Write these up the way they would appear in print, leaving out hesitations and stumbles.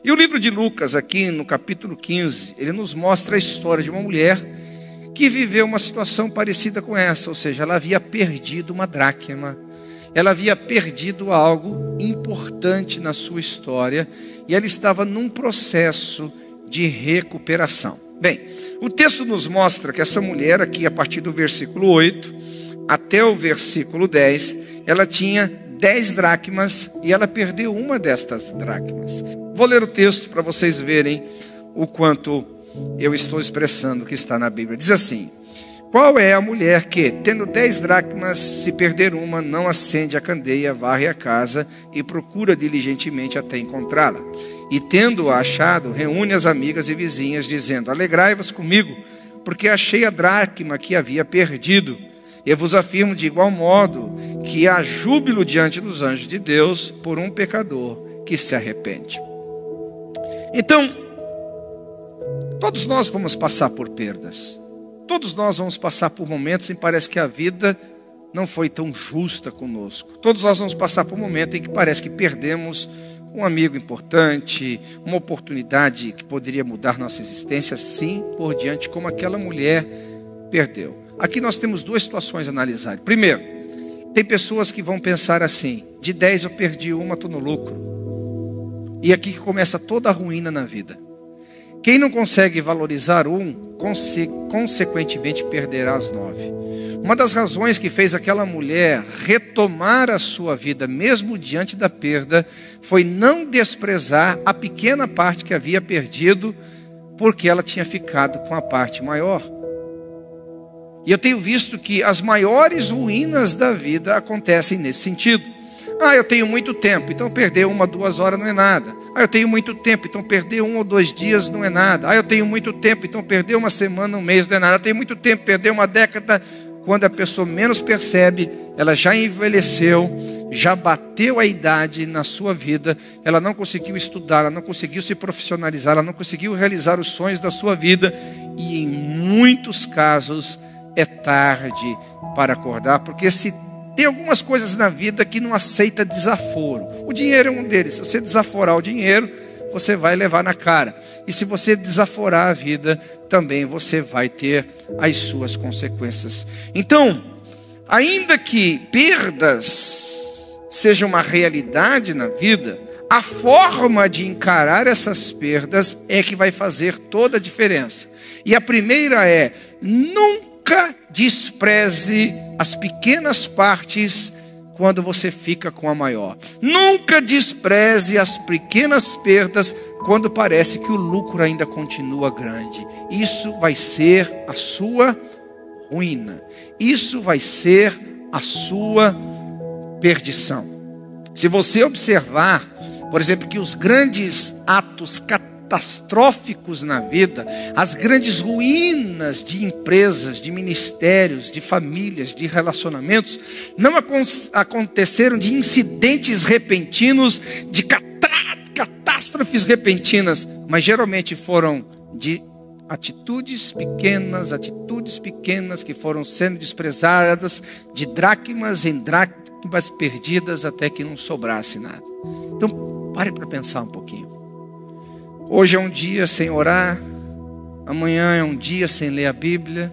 E o livro de Lucas, aqui no capítulo 15, ele nos mostra a história de uma mulher que viveu uma situação parecida com essa, ou seja, ela havia perdido uma dracma, ela havia perdido algo importante na sua história e ela estava num processo de recuperação. Bem, o texto nos mostra que essa mulher aqui, a partir do versículo 8 até o versículo 10, ela tinha 10 dracmas e ela perdeu uma destas dracmas. Vou ler o texto para vocês verem o quanto eu estou expressando que está na Bíblia. Diz assim: qual é a mulher que, tendo 10 dracmas, se perder uma, não acende a candeia, varre a casa e procura diligentemente até encontrá-la? E tendo-a achado, reúne as amigas e vizinhas, dizendo: alegrai-vos comigo, porque achei a dracma que havia perdido. Eu vos afirmo de igual modo que há júbilo diante dos anjos de Deus por um pecador que se arrepende. Então, todos nós vamos passar por perdas. Todos nós vamos passar por momentos em que parece que a vida não foi tão justa conosco. Todos nós vamos passar por um momento em que parece que perdemos um amigo importante, uma oportunidade que poderia mudar nossa existência, assim por diante, como aquela mulher perdeu. Aqui nós temos duas situações a analisar. Primeiro, tem pessoas que vão pensar assim: de 10 eu perdi uma, estou no lucro. E aqui que começa toda a ruína na vida. Quem não consegue valorizar um, consequentemente perderá as 9. Uma das razões que fez aquela mulher retomar a sua vida, mesmo diante da perda, foi não desprezar a pequena parte que havia perdido, porque ela tinha ficado com a parte maior. E eu tenho visto que as maiores ruínas da vida acontecem nesse sentido. Ah, eu tenho muito tempo, então perder 1 ou 2 horas não é nada. Ah, eu tenho muito tempo, então perder 1 ou 2 dias não é nada. Ah, eu tenho muito tempo, então perder uma semana, um mês não é nada. Eu tenho muito tempo, perder uma década. Quando a pessoa menos percebe, ela já envelheceu, já bateu a idade na sua vida, ela não conseguiu estudar, ela não conseguiu se profissionalizar, ela não conseguiu realizar os sonhos da sua vida. E em muitos casos é tarde para acordar, porque se tem algumas coisas na vida que não aceita desaforo. O dinheiro é um deles. Se você desaforar o dinheiro, você vai levar na cara. E se você desaforar a vida, também você vai ter as suas consequências. Então, ainda que perdas sejam uma realidade na vida, a forma de encarar essas perdas é que vai fazer toda a diferença. E a primeira é: nunca despreze as pequenas partes quando você fica com a maior. Nunca despreze as pequenas perdas quando parece que o lucro ainda continua grande. Isso vai ser a sua ruína. Isso vai ser a sua perdição. Se você observar, por exemplo, que os grandes atos catastróficos na vida, as grandes ruínas de empresas, de ministérios, de famílias, de relacionamentos, não aconteceram de incidentes repentinos, de catástrofes repentinas, mas geralmente foram de atitudes pequenas que foram sendo desprezadas, de dracmas em dracmas perdidas até que não sobrasse nada. Então, pare para pensar um pouquinho. Hoje é um dia sem orar, amanhã é um dia sem ler a Bíblia,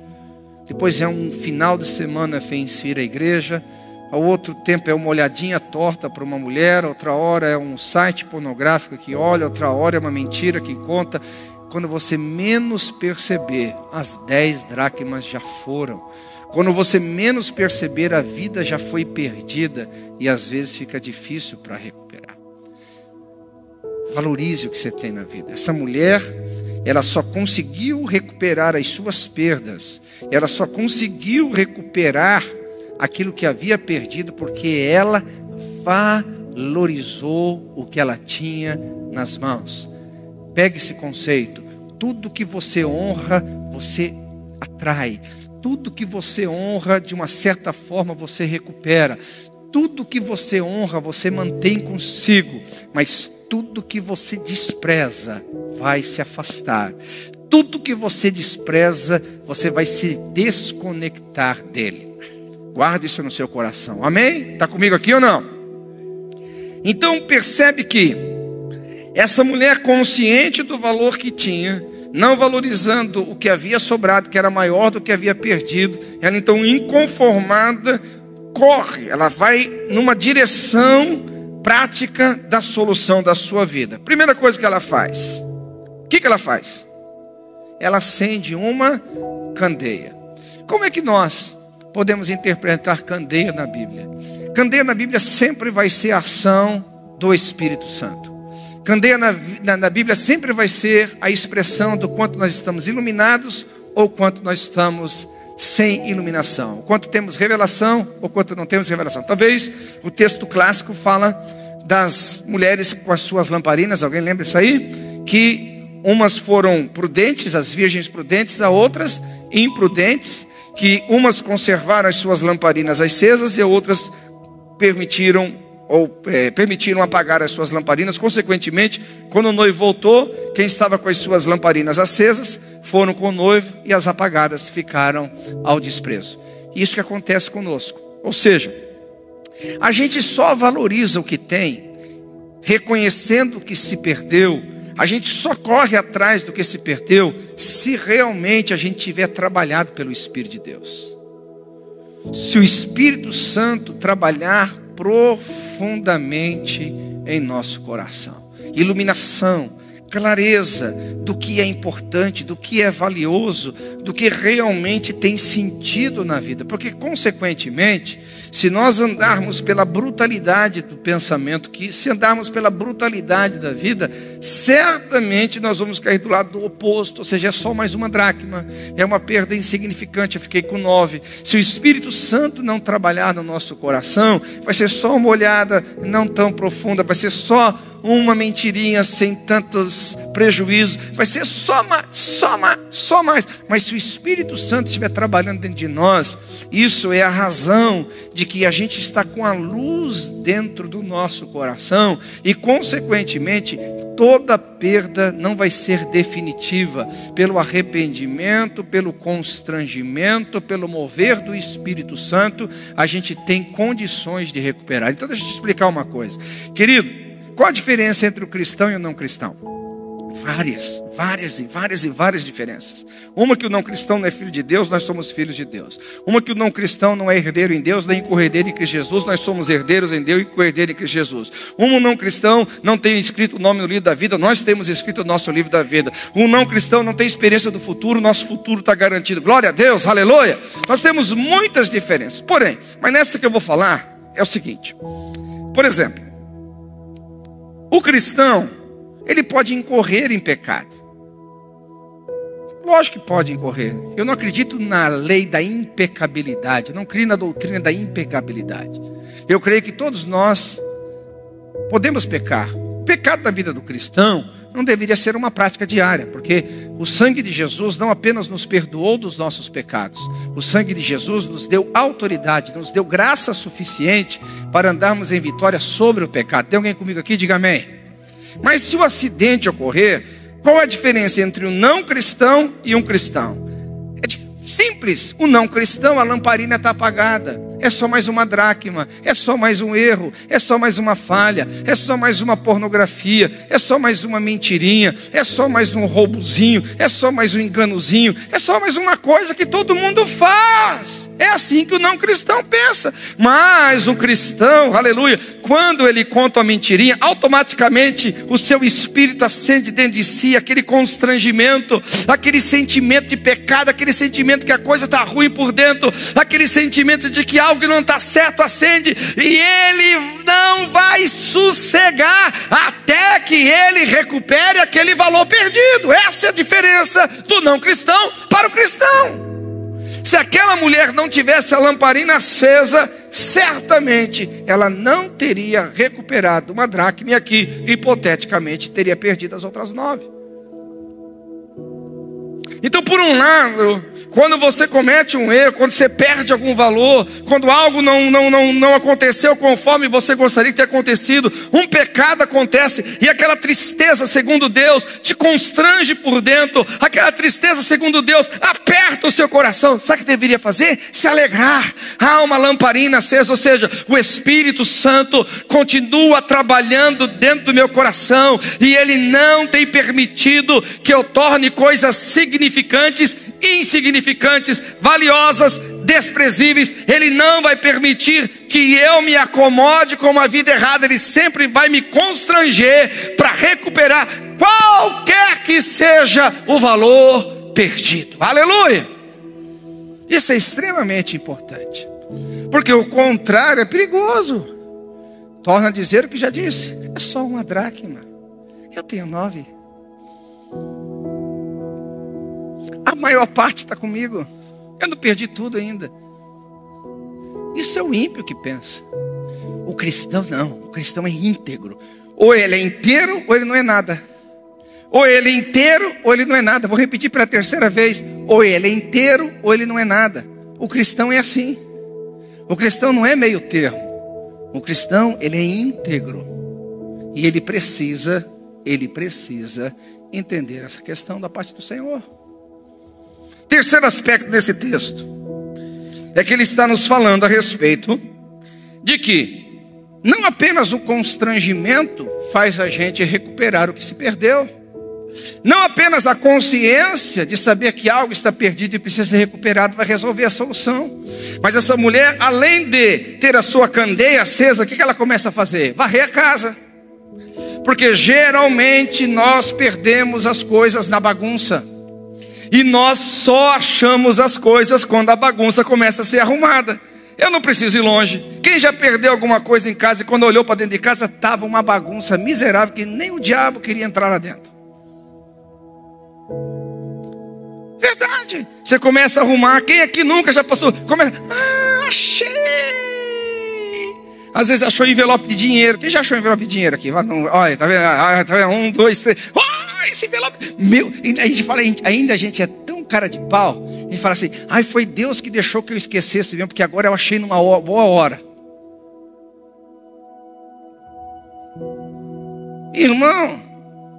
depois é um final de semana sem ir à igreja, ao outro tempo é uma olhadinha torta para uma mulher, outra hora é um site pornográfico que olha, outra hora é uma mentira que conta. Quando você menos perceber, as 10 dracmas já foram. Quando você menos perceber, a vida já foi perdida e às vezes fica difícil para recuperar. Valorize o que você tem na vida. Essa mulher, ela só conseguiu recuperar as suas perdas. Ela só conseguiu recuperar aquilo que havia perdido porque ela valorizou o que ela tinha nas mãos. Pegue esse conceito. Tudo que você honra, você atrai. Tudo que você honra, de uma certa forma, você recupera. Tudo que você honra, você mantém consigo. Mas tudo que você despreza vai se afastar. Tudo que você despreza, você vai se desconectar dele. Guarde isso no seu coração. Amém? Está comigo aqui ou não? Então percebe que Essa mulher, consciente do valor que tinha, não valorizando o que havia sobrado, que era maior do que havia perdido, ela então, inconformada, corre, ela vai numa direção prática da solução da sua vida. Primeira coisa que ela faz, o que ela faz? Ela acende uma candeia. Como é que nós podemos interpretar candeia na Bíblia? Candeia na Bíblia sempre vai ser a ação do Espírito Santo. Candeia na Bíblia sempre vai ser a expressão do quanto nós estamos iluminados ou quanto nós estamos sem iluminação. Quanto temos revelação ou quanto não temos revelação. Talvez o texto clássico fala das mulheres com as suas lamparinas. Alguém lembra isso aí? Que umas foram prudentes, as virgens prudentes, a outras imprudentes. Que umas conservaram as suas lamparinas acesas e outras permitiram apagar as suas lamparinas. Consequentemente, quando o noivo voltou, quem estava com as suas lamparinas acesas foram com o noivo e as apagadas ficaram ao desprezo. Isso que acontece conosco. Ou seja, a gente só valoriza o que tem, reconhecendo o que se perdeu. A gente só corre atrás do que se perdeu se realmente a gente tiver trabalhado pelo Espírito de Deus. Se o Espírito Santo trabalhar profundamente em nosso coração. Iluminação, clareza do que é importante, do que é valioso, do que realmente tem sentido na vida. Porque, consequentemente, se nós andarmos pela brutalidade do pensamento, se andarmos pela brutalidade da vida, certamente nós vamos cair do lado do oposto, ou seja, é só mais uma dracma, é uma perda insignificante, eu fiquei com 9. Se o Espírito Santo não trabalhar no nosso coração, vai ser só uma olhada não tão profunda, vai ser só uma mentirinha sem tantos prejuízos, vai ser só mais. Mas se o Espírito Santo estiver trabalhando dentro de nós, isso é a razão de que a gente está com a luz dentro do nosso coração e, consequentemente, toda perda não vai ser definitiva. Pelo arrependimento, pelo constrangimento, pelo mover do Espírito Santo, a gente tem condições de recuperar. Então deixa eu te explicar uma coisa. Querido, qual a diferença entre o cristão e o não cristão? Várias diferenças. Uma que o não cristão não é filho de Deus, nós somos filhos de Deus. Uma que o não cristão não é herdeiro em Deus, nem co-herdeiro em Cristo Jesus, nós somos herdeiros em Deus e co-herdeiro em Cristo Jesus. Um não cristão não tem escrito o nome no livro da vida, nós temos escrito o nosso livro da vida. Um não cristão não tem experiência do futuro, nosso futuro está garantido. Glória a Deus, aleluia. Nós temos muitas diferenças. Porém, mas nessa que eu vou falar é o seguinte. Por exemplo, o cristão, ele pode incorrer em pecado. Lógico que pode incorrer. Eu não acredito na lei da impecabilidade. Eu não creio na doutrina da impecabilidade. Eu creio que todos nós podemos pecar. O pecado na vida do cristão não deveria ser uma prática diária, porque o sangue de Jesus não apenas nos perdoou dos nossos pecados. O sangue de Jesus nos deu autoridade, nos deu graça suficiente para andarmos em vitória sobre o pecado. Tem alguém comigo aqui? Diga amém. Mas se o acidente ocorrer, qual é a diferença entre um não cristão e um cristão? É simples. O não cristão, a lamparina está apagada. É só mais uma dracma, é só mais um erro, é só mais uma falha, é só mais uma pornografia, é só mais uma mentirinha, é só mais um roubozinho, é só mais um enganozinho, é só mais uma coisa que todo mundo faz. É assim que o não cristão pensa. Mas o cristão, aleluia, quando ele conta uma mentirinha, automaticamente o seu espírito acende dentro de si aquele constrangimento, aquele sentimento de pecado, aquele sentimento que a coisa está ruim por dentro, aquele sentimento de que algo que não está certo acende, e ele não vai sossegar até que ele recupere aquele valor perdido. Essa é a diferença do não cristão para o cristão. Se aquela mulher não tivesse a lamparina acesa, certamente ela não teria recuperado uma dracma, e aqui, hipoteticamente, teria perdido as outras 9. Então, por um lado, quando você comete um erro, quando você perde algum valor, quando algo não aconteceu conforme você gostaria que tenha acontecido, um pecado acontece e aquela tristeza, segundo Deus, te constrange por dentro, aquela tristeza, segundo Deus, aperta o seu coração. Sabe o que deveria fazer? Se alegrar. Há uma lamparina acesa, ou seja, o Espírito Santo continua trabalhando dentro do meu coração e Ele não tem permitido que eu torne coisas significantes, insignificantes, valiosas, desprezíveis. Ele não vai permitir que eu me acomode com uma vida errada. Ele sempre vai me constranger para recuperar qualquer que seja o valor perdido. Aleluia! Isso é extremamente importante, porque o contrário é perigoso. Torna a dizer o que já disse: é só uma dracma, eu tenho 9. A maior parte está comigo, eu não perdi tudo ainda. Isso é o ímpio que pensa. O cristão não, o cristão é íntegro. Ou ele é inteiro ou ele não é nada. Ou ele é inteiro ou ele não é nada. Vou repetir pela terceira vez: ou ele é inteiro ou ele não é nada. O cristão é assim. O cristão não é meio termo. O cristão, ele é íntegro. E ele precisa entender essa questão da parte do Senhor. Terceiro aspecto desse texto é que ele está nos falando a respeito de que não apenas o constrangimento faz a gente recuperar o que se perdeu, não apenas a consciência de saber que algo está perdido e precisa ser recuperado vai resolver a solução, mas essa mulher, além de ter a sua candeia acesa, o que ela começa a fazer? Varrer a casa. Porque geralmente nós perdemos as coisas na bagunça. E nós só achamos as coisas quando a bagunça começa a ser arrumada. Eu não preciso ir longe. Quem já perdeu alguma coisa em casa e quando olhou para dentro de casa estava uma bagunça miserável que nem o diabo queria entrar lá dentro? Verdade. Você começa a arrumar. Quem aqui nunca já passou? Começa, achei. Às vezes achou envelope de dinheiro. Quem já achou envelope de dinheiro aqui? Olha, tá vendo? Tá vendo? 1, 2, 3. Esse envelope. Meu, a gente fala, ainda a gente é tão cara de pau. A gente fala assim: ai, foi Deus que deixou que eu esquecesse mesmo, porque agora eu achei numa boa hora. Irmão,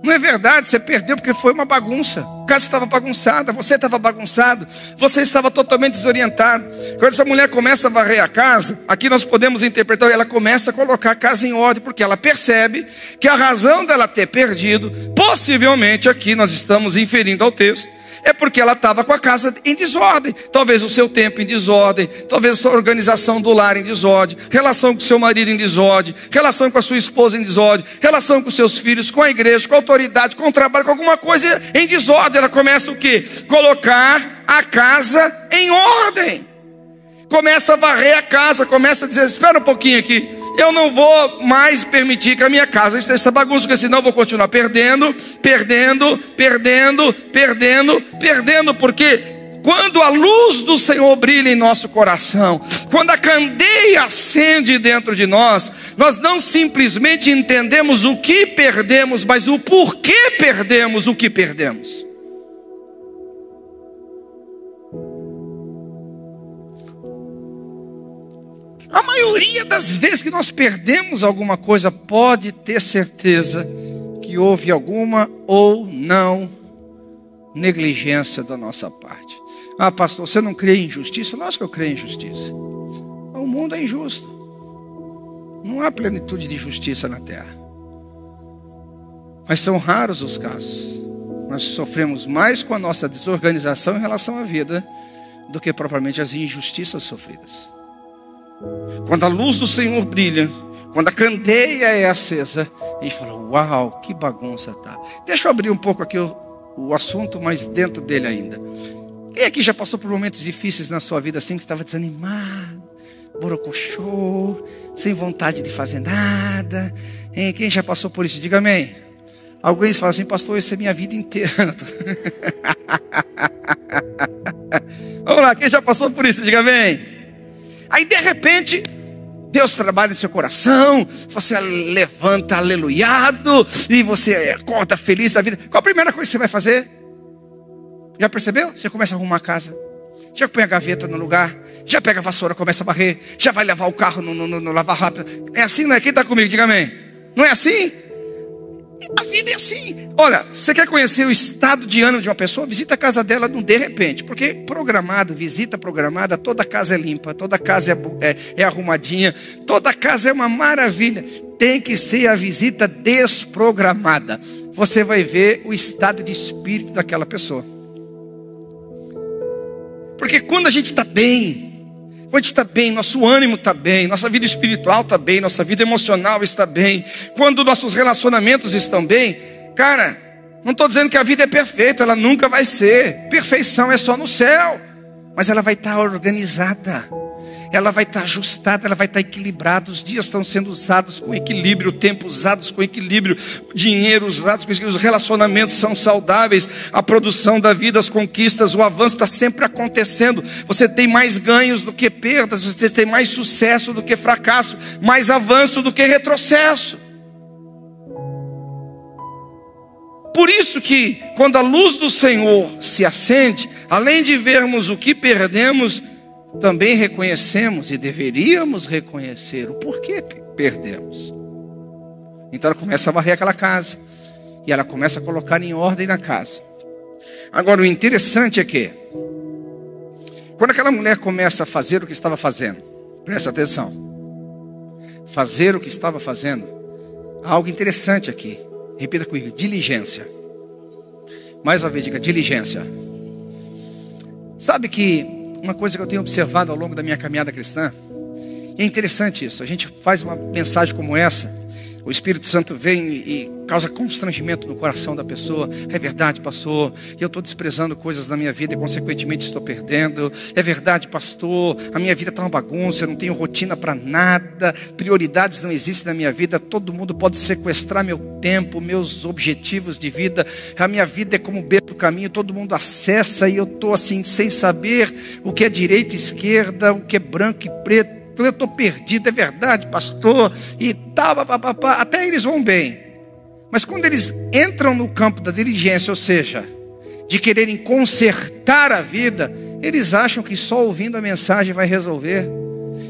não é verdade, você perdeu porque foi uma bagunça. A casa estava bagunçada, você estava bagunçado, você estava totalmente desorientado. Quando essa mulher começa a varrer a casa, aqui nós podemos interpretar, ela começa a colocar a casa em ordem, porque ela percebe que a razão dela ter perdido, possivelmente aqui nós estamos inferindo ao texto, é porque ela estava com a casa em desordem. Talvez o seu tempo em desordem, talvez a sua organização do lar em desordem, relação com o seu marido em desordem, relação com a sua esposa em desordem, relação com os seus filhos, com a igreja, com a autoridade, com o trabalho, com alguma coisa em desordem. Ela começa o quê? Colocar a casa em ordem. Começa a varrer a casa, começa a dizer: espera um pouquinho aqui, eu não vou mais permitir que a minha casa esteja essa bagunça, porque senão eu vou continuar perdendo, porque quando a luz do Senhor brilha em nosso coração, quando a candeia acende dentro de nós, nós não simplesmente entendemos o que perdemos, mas o porquê perdemos o que perdemos. A maioria das vezes que nós perdemos alguma coisa, pode ter certeza que houve alguma ou não negligência da nossa parte. Ah, pastor, você não crê em injustiça? Lógico que eu creio em justiça. O mundo é injusto. Não há plenitude de justiça na terra. Mas são raros os casos. Nós sofremos mais com a nossa desorganização em relação à vida do que propriamente as injustiças sofridas. Quando a luz do Senhor brilha, quando a candeia é acesa, a gente fala: uau, que bagunça tá. Deixa eu abrir um pouco aqui o assunto, mas dentro dele ainda. Quem aqui já passou por momentos difíceis na sua vida assim, que estava desanimado, borocochô, sem vontade de fazer nada? Hein? Quem já passou por isso? Diga amém. Alguém fala assim: pastor, isso é minha vida inteira. Vamos lá, quem já passou por isso? Diga amém. Aí de repente Deus trabalha no seu coração, você levanta aleluiado, e você acorda feliz da vida. Qual a primeira coisa que você vai fazer? Já percebeu? Você começa a arrumar a casa, já põe a gaveta no lugar, já pega a vassoura, começa a varrer, já vai levar o carro no lavar rápido. É assim, não é? Quem está comigo? Diga amém. Não é assim? A vida é assim. Olha, você quer conhecer o estado de ânimo de uma pessoa? Visita a casa dela de repente. Porque programado, visita programada, toda casa é limpa, toda casa é arrumadinha, toda casa é uma maravilha. Tem que ser a visita desprogramada. Você vai ver o estado de espírito daquela pessoa. Porque quando a gente está bem, quando a gente está bem, nosso ânimo está bem, nossa vida espiritual está bem, nossa vida emocional está bem, quando nossos relacionamentos estão bem, cara, não estou dizendo que a vida é perfeita, ela nunca vai ser. Perfeição é só no céu, mas ela vai estar organizada, ela vai estar ajustada, ela vai estar equilibrada. Os dias estão sendo usados com equilíbrio, o tempo usados com equilíbrio, o dinheiro usados com equilíbrio, os relacionamentos são saudáveis, a produção da vida, as conquistas, o avanço está sempre acontecendo. Você tem mais ganhos do que perdas, você tem mais sucesso do que fracasso, mais avanço do que retrocesso. Por isso que quando a luz do Senhor se acende, além de vermos o que perdemos, também reconhecemos e deveríamos reconhecer o porquê perdemos. Então ela começa a varrer aquela casa e ela começa a colocar em ordem na casa. Agora o interessante é que quando aquela mulher começa a fazer o que estava fazendo, presta atenção, fazer o que estava fazendo, há algo interessante aqui. Repita comigo: diligência. Mais uma vez, diga diligência. Sabe que uma coisa que eu tenho observado ao longo da minha caminhada cristã, é interessante isso. A gente faz uma mensagem como essa, o Espírito Santo vem e causa constrangimento no coração da pessoa. É verdade, pastor, eu estou desprezando coisas na minha vida e consequentemente estou perdendo. É verdade, pastor, a minha vida está uma bagunça, eu não tenho rotina para nada, prioridades não existem na minha vida, todo mundo pode sequestrar meu tempo, meus objetivos de vida, a minha vida é como beco do caminho, todo mundo acessa e eu estou assim sem saber o que é direita e esquerda, o que é branco e preto. Eu estou perdido, é verdade, pastor, e tal, até eles vão bem. Mas quando eles entram no campo da diligência, ou seja, de quererem consertar a vida, eles acham que só ouvindo a mensagem vai resolver.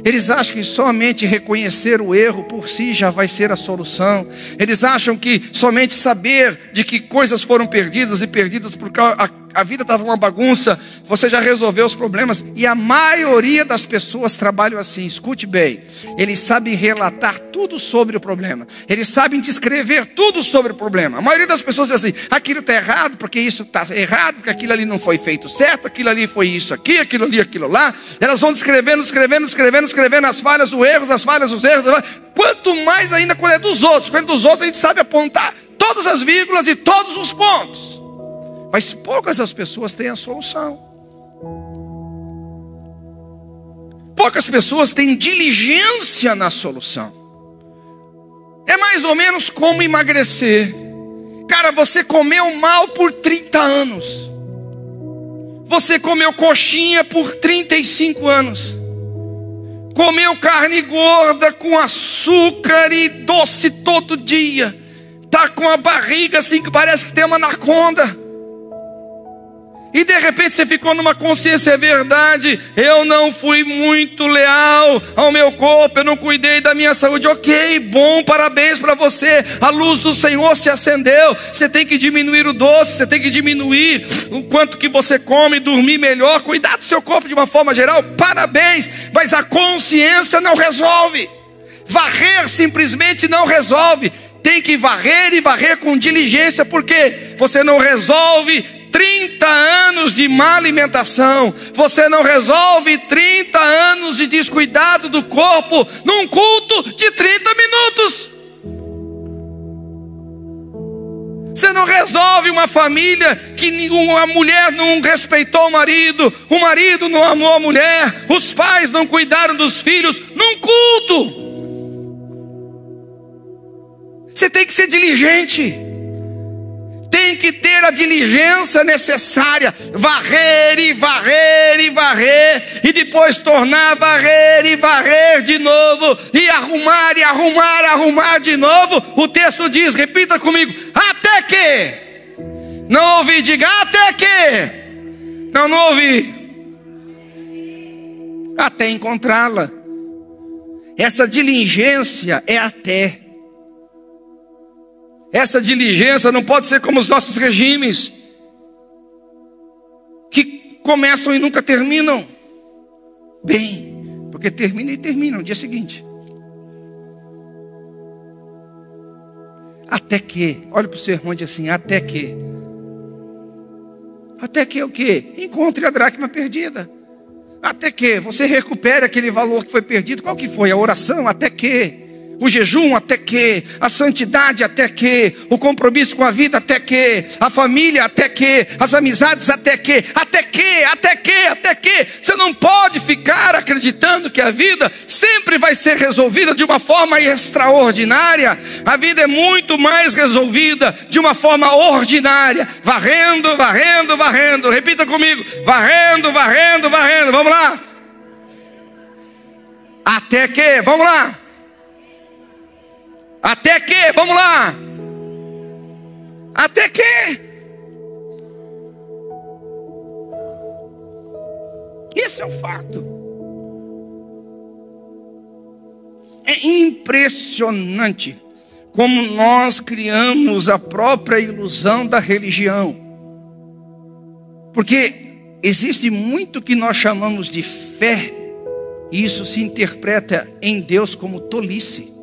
Eles acham que somente reconhecer o erro por si já vai ser a solução. Eles acham que somente saber de que coisas foram perdidas e perdidas porque a vida estava uma bagunça, você já resolveu os problemas. E a maioria das pessoas trabalham assim, escute bem. Eles sabem relatar tudo sobre o problema. Eles sabem descrever tudo sobre o problema. A maioria das pessoas diz assim: aquilo está errado porque isso está errado, porque aquilo ali não foi feito certo, aquilo ali foi isso aqui, aquilo ali, aquilo lá. Elas vão descrevendo as falhas, os erros, os erros. Quanto mais ainda quando é dos outros. Quando é dos outros a gente sabe apontar todas as vírgulas e todos os pontos. Mas poucas as pessoas têm a solução. Poucas pessoas têm diligência na solução. É mais ou menos como emagrecer. Cara, você comeu mal por 30 anos. Você comeu coxinha por 35 anos. Comeu carne gorda com açúcar e doce todo dia. Tá com a barriga assim que parece que tem uma anaconda. E de repente você ficou numa consciência: é verdade, eu não fui muito leal ao meu corpo, eu não cuidei da minha saúde. Ok, bom, parabéns para você, a luz do Senhor se acendeu. Você tem que diminuir o doce, você tem que diminuir o quanto que você come, dormir melhor, cuidar do seu corpo de uma forma geral, parabéns. Mas a consciência não resolve. Varrer simplesmente não resolve. Tem que varrer e varrer com diligência, porque você não resolve 30 anos de má alimentação, você não resolve 30 anos de descuidado do corpo num culto de 30 minutos. Você não resolve uma família que uma mulher não respeitou o marido não amou a mulher, os pais não cuidaram dos filhos num culto. Você tem que ser diligente. Tem que ter a diligência necessária. Varrer e varrer e varrer. E depois tornar a varrer e varrer de novo. E arrumar e arrumar, arrumar de novo. O texto diz, repita comigo: até que. Não ouvi, diga até que. Não ouvi. Até encontrá-la. Essa diligência é até. Essa diligência não pode ser como os nossos regimes, que começam e nunca terminam. Bem, porque termina e termina no dia seguinte. Até que, olha para o seu irmão e diz assim, até que. Até que o quê? Encontre a dracma perdida. Até que você recupere aquele valor que foi perdido. Qual que foi? A oração, até que. O jejum, até que. A santidade, até que. O compromisso com a vida, até que. A família, até que. As amizades, até que. Até que, até que, até que. Você não pode ficar acreditando que a vida sempre vai ser resolvida de uma forma extraordinária. A vida é muito mais resolvida de uma forma ordinária. Varrendo, varrendo, varrendo. Repita comigo. Varrendo, varrendo, varrendo. Vamos lá. Até que, vamos lá. Até que, vamos lá. Até que. Esse é o fato. É impressionante como nós criamos a própria ilusão da religião. Porque existe muito que nós chamamos de fé, e isso se interpreta em Deus como tolice.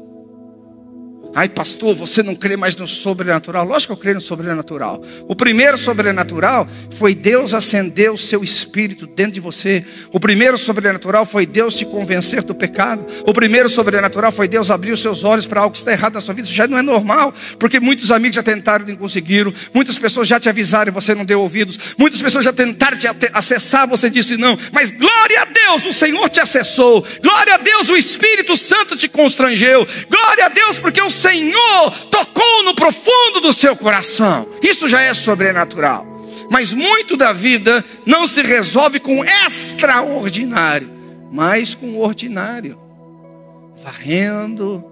Ai, pastor, você não crê mais no sobrenatural? Lógico que eu creio no sobrenatural. O primeiro sobrenatural foi Deus acender o seu espírito dentro de você. O primeiro sobrenatural foi Deus te convencer do pecado. O primeiro sobrenatural foi Deus abrir os seus olhos para algo que está errado na sua vida. Isso já não é normal, porque muitos amigos já tentaram e não conseguiram. Muitas pessoas já te avisaram e você não deu ouvidos. Muitas pessoas já tentaram te acessar, você disse não. Mas glória a Deus, o Senhor te acessou. Glória a Deus, o Espírito Santo te constrangeu. Glória a Deus, porque o Senhor tocou no profundo do seu coração. Isso já é sobrenatural. Mas muito da vida não se resolve com extraordinário, mas com o ordinário. Varrendo,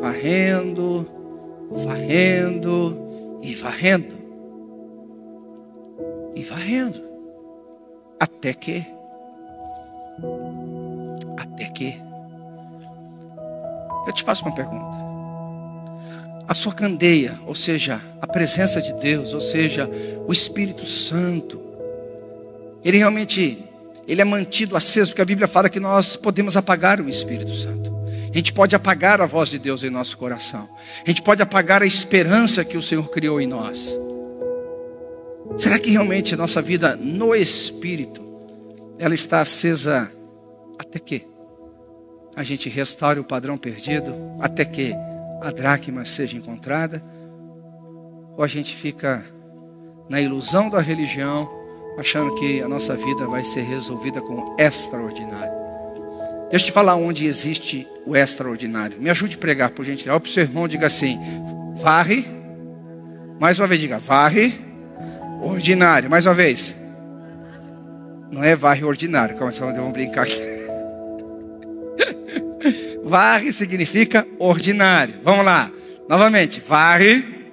varrendo, varrendo e varrendo. E varrendo. Até que. Eu te faço uma pergunta. A sua candeia, ou seja, a presença de Deus, ou seja, o Espírito Santo, ele é mantido aceso, porque a Bíblia fala que nós podemos apagar o Espírito Santo. A gente pode apagar a voz de Deus em nosso coração. A gente pode apagar a esperança que o Senhor criou em nós. Será que realmente a nossa vida no Espírito, ela está acesa até que a gente restaure o padrão perdido, até que a dracma seja encontrada? Ou a gente fica na ilusão da religião, achando que a nossa vida vai ser resolvida com o extraordinário? Deixa eu te falar onde existe o extraordinário. Me ajude a pregar, por gentileza. Olha para o seu irmão, diga assim: varre. Mais uma vez, diga: varre ordinário. Mais uma vez. Não é varre ordinário. Calma, vamos brincar aqui. Varre significa ordinário. Vamos lá. Novamente. Varre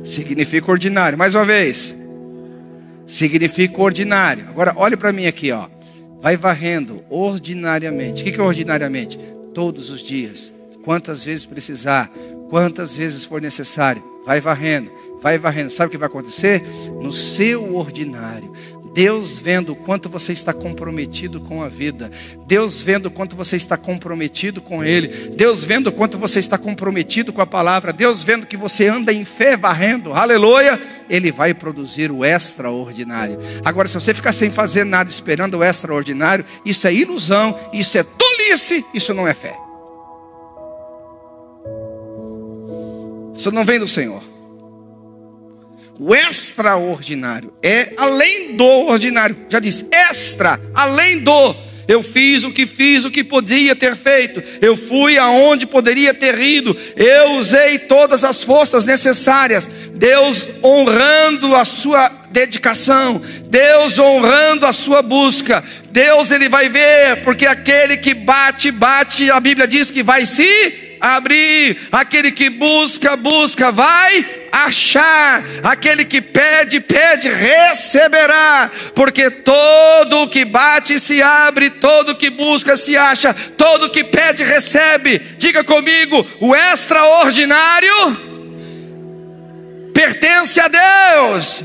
significa ordinário. Mais uma vez. Significa ordinário. Agora olhe para mim aqui, ó. Vai varrendo ordinariamente. O que é ordinariamente? Todos os dias. Quantas vezes precisar. Quantas vezes for necessário. Vai varrendo. Vai varrendo. Sabe o que vai acontecer? No seu ordinário, Deus vendo o quanto você está comprometido com a vida. Deus vendo o quanto você está comprometido com Ele. Deus vendo o quanto você está comprometido com a palavra. Deus vendo que você anda em fé varrendo. Aleluia. Ele vai produzir o extraordinário. Agora, se você ficar sem fazer nada esperando o extraordinário, isso é ilusão, isso é tolice, isso não é fé. Isso não vem do Senhor. O extraordinário é além do ordinário. Já disse, extra, além do. Eu fiz o que podia ter feito. Eu fui aonde poderia ter ido. Eu usei todas as forças necessárias. Deus honrando a sua dedicação. Deus honrando a sua busca. Deus, Ele vai ver, porque aquele que bate, bate, a Bíblia diz que vai se abrir. Aquele que busca, busca, vai achar. Aquele que pede, pede, receberá. Porque todo o que bate se abre, todo o que busca se acha, todo o que pede recebe. Diga comigo, o extraordinário pertence a Deus,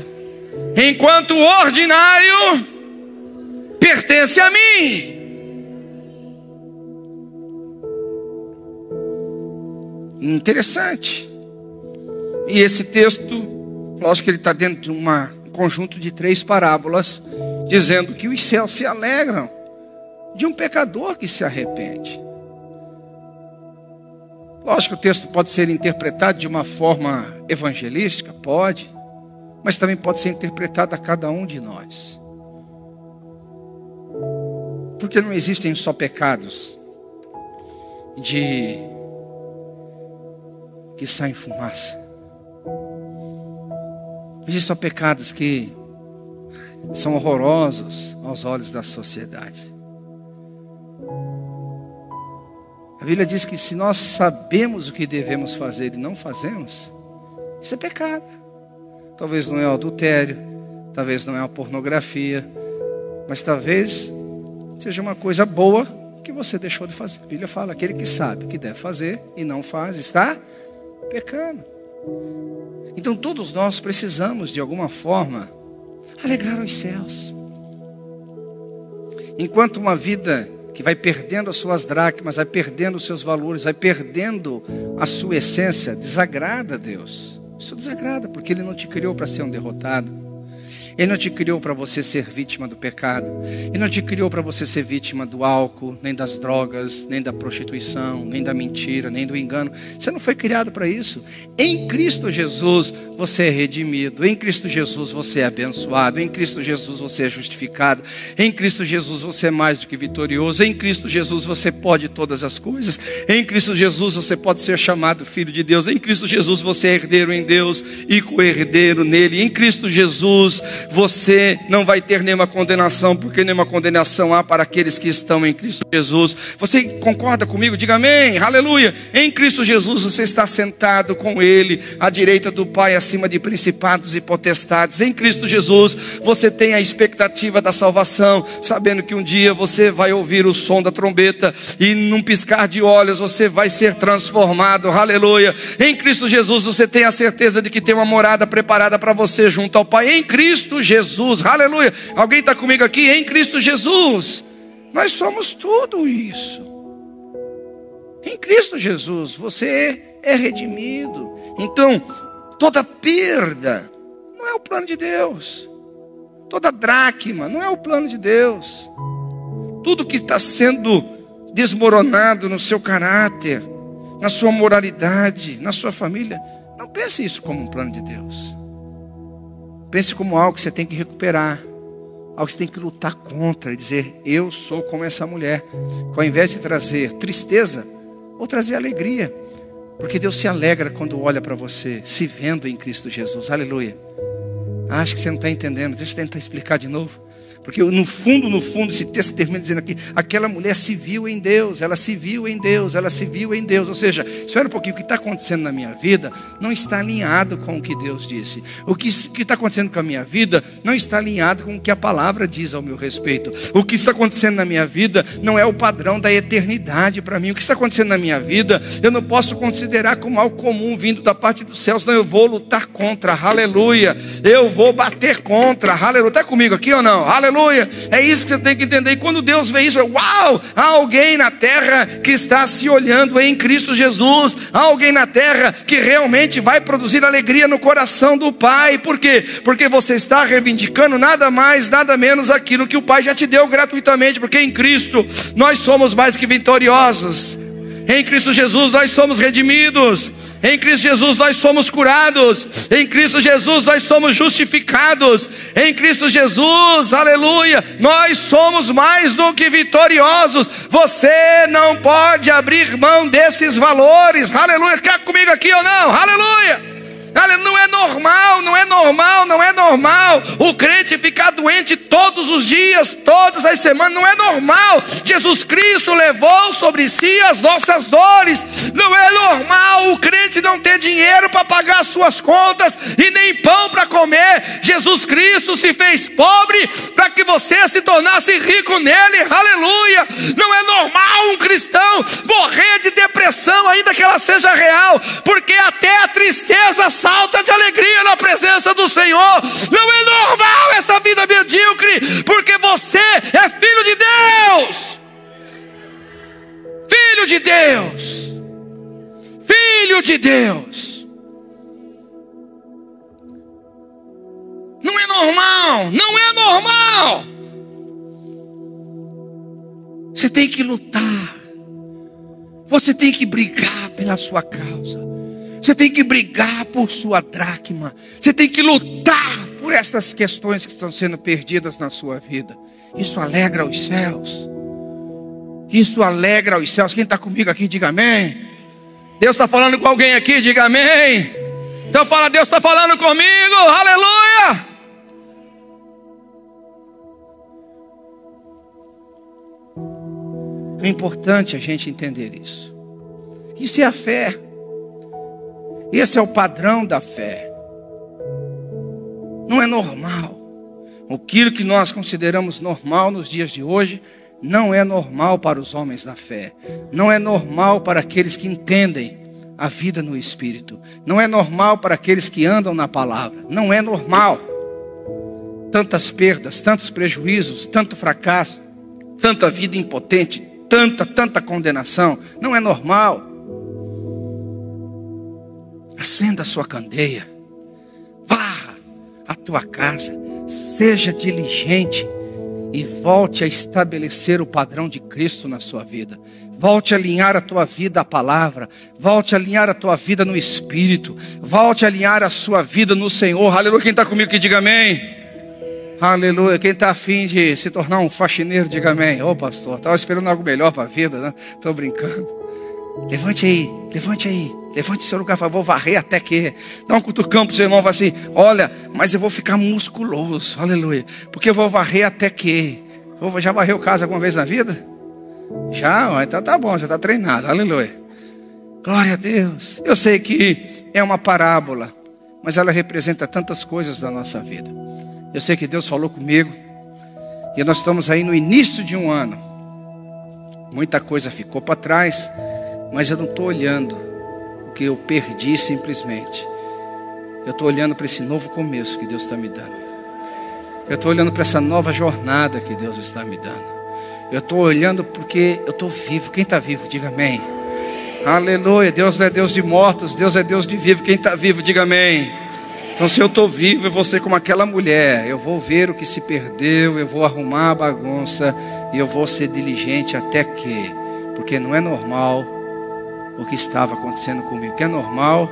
enquanto o ordinário pertence a mim. Interessante. E esse texto, lógico que ele está dentro de um conjunto de 3 parábolas, dizendo que os céus se alegram de um pecador que se arrepende. Lógico que o texto pode ser interpretado de uma forma evangelística, pode, mas também pode ser interpretado a cada um de nós. Porque não existem só pecados que saem fumaça. Existem só pecados que são horrorosos aos olhos da sociedade. A Bíblia diz que se nós sabemos o que devemos fazer e não fazemos, isso é pecado. Talvez não é o adultério, talvez não é a pornografia, mas talvez seja uma coisa boa que você deixou de fazer. A Bíblia fala, aquele que sabe o que deve fazer e não faz, está pecando. Então todos nós precisamos de alguma forma alegrar os céus. Enquanto uma vida que vai perdendo as suas dracmas, vai perdendo os seus valores, vai perdendo a sua essência, desagrada a Deus. Isso desagrada, porque Ele não te criou para ser um derrotado. Ele não te criou para você ser vítima do pecado. Ele não te criou para você ser vítima do álcool, nem das drogas, nem da prostituição, nem da mentira, nem do engano. Você não foi criado para isso. Em Cristo Jesus você é redimido. Em Cristo Jesus você é abençoado. Em Cristo Jesus você é justificado. Em Cristo Jesus você é mais do que vitorioso. Em Cristo Jesus você pode todas as coisas. Em Cristo Jesus você pode ser chamado filho de Deus. Em Cristo Jesus você é herdeiro em Deus e co-herdeiro nele. Em Cristo Jesus você não vai ter nenhuma condenação, porque nenhuma condenação há para aqueles que estão em Cristo Jesus. Você concorda comigo? Diga amém, aleluia. Em Cristo Jesus você está sentado com Ele, à direita do Pai, acima de principados e potestades. Em Cristo Jesus você tem a expectativa da salvação, sabendo que um dia você vai ouvir o som da trombeta e num piscar de olhos você vai ser transformado, aleluia. Em Cristo Jesus você tem a certeza de que tem uma morada preparada para você junto ao Pai. Em Cristo Jesus, aleluia. Alguém está comigo aqui? Em Cristo Jesus nós somos tudo isso. Em Cristo Jesus você é redimido. Então toda perda não é o plano de Deus. Toda dracma não é o plano de Deus. Tudo que está sendo desmoronado no seu caráter, na sua moralidade, na sua família, não pense isso como um plano de Deus. Pense como algo que você tem que recuperar, algo que você tem que lutar contra e dizer, eu sou como essa mulher, que ao invés de trazer tristeza, vou trazer alegria, porque Deus se alegra quando olha para você, se vendo em Cristo Jesus, aleluia. Acho que você não está entendendo, deixa eu tentar explicar de novo. Porque no fundo, esse texto termina dizendo aqui, aquela mulher se viu em Deus, ela se viu em Deus, ela se viu em Deus. Ou seja, espera um pouquinho, o que está acontecendo na minha vida não está alinhado com o que Deus disse. O que está acontecendo com a minha vida não está alinhado com o que a palavra diz ao meu respeito. O que está acontecendo na minha vida não é o padrão da eternidade para mim. O que está acontecendo na minha vida, eu não posso considerar como algo comum vindo da parte dos céus. Não, eu vou lutar contra, aleluia. Eu vou bater contra, aleluia. Está comigo aqui ou não? Aleluia. É isso que você tem que entender. E quando Deus vê isso, uau, há alguém na terra que está se olhando em Cristo Jesus. Há alguém na terra que realmente vai produzir alegria no coração do Pai. Por quê? Porque você está reivindicando nada mais, nada menos aquilo que o Pai já te deu gratuitamente. Porque em Cristo nós somos mais que vitoriosos. Em Cristo Jesus nós somos redimidos. Em Cristo Jesus nós somos curados. Em Cristo Jesus nós somos justificados. Em Cristo Jesus, aleluia, nós somos mais do que vitoriosos. Você não pode abrir mão desses valores. Aleluia, quer comigo aqui ou não? Aleluia. Não é normal, não é normal, não é normal normal o crente ficar doente todos os dias, todas as semanas. Não é normal. Jesus Cristo levou sobre si as nossas dores. Não é normal o crente não ter dinheiro para pagar as suas contas e nem pão para comer. Jesus Cristo se fez pobre para que você se tornasse rico nele. Aleluia. Não é normal um cristão morrer de depressão, ainda que ela seja real, porque até a tristeza salta de alegria na presença do Senhor. Não é normal essa vida medíocre, porque você é filho de Deus. Filho de Deus. Filho de Deus. Não é normal. Não é normal. Você tem que lutar. Você tem que brigar pela sua causa. Você tem que brigar por sua dracma. Você tem que lutar por essas questões que estão sendo perdidas na sua vida. Isso alegra os céus. Isso alegra os céus. Quem está comigo aqui, diga amém. Deus está falando com alguém aqui, diga amém. Então fala, Deus está falando comigo, aleluia. É importante a gente entender isso. Isso é a fé. Esse é o padrão da fé. Não é normal. Aquilo que nós consideramos normal nos dias de hoje, não é normal para os homens da fé. Não é normal para aqueles que entendem a vida no Espírito. Não é normal para aqueles que andam na palavra. Não é normal. Tantas perdas, tantos prejuízos, tanto fracasso, tanta vida impotente, tanta condenação. Não é normal. Acenda a sua candeia. Varra a tua casa. Seja diligente e volte a estabelecer o padrão de Cristo na sua vida. Volte a alinhar a tua vida à palavra. Volte a alinhar a tua vida no Espírito. Volte a alinhar a sua vida no Senhor. Aleluia. Quem está comigo que diga amém. Aleluia. Quem está afim de se tornar um faxineiro, diga amém. Ô pastor, estava esperando algo melhor para a vida, né? Estou brincando. Levante aí, levante aí. Levante seu lugar, vou varrer até que. Dá um cutucão para o seu irmão, fala assim: olha, mas eu vou ficar musculoso, aleluia, porque eu vou varrer até que. Já varreu casa alguma vez na vida? Já? Então tá bom, já está treinado, aleluia. Glória a Deus. Eu sei que é uma parábola, mas ela representa tantas coisas da nossa vida. Eu sei que Deus falou comigo, e nós estamos aí no início de um ano. Muita coisa ficou para trás, mas eu não estou olhando que eu perdi simplesmente. Eu estou olhando para esse novo começo que Deus está me dando. Eu estou olhando para essa nova jornada que Deus está me dando. Eu estou olhando porque eu estou vivo. Quem está vivo, diga amém. Aleluia. Deus não é Deus de mortos, Deus é Deus de vivo. Quem está vivo, diga amém. Então se eu estou vivo, eu vou ser como aquela mulher. Eu vou ver o que se perdeu, eu vou arrumar a bagunça e eu vou ser diligente até que. Porque não é normal o que estava acontecendo comigo. O que é normal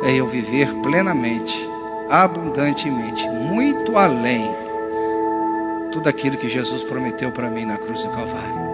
é eu viver plenamente, abundantemente, muito além tudo aquilo que Jesus prometeu para mim na cruz do Calvário.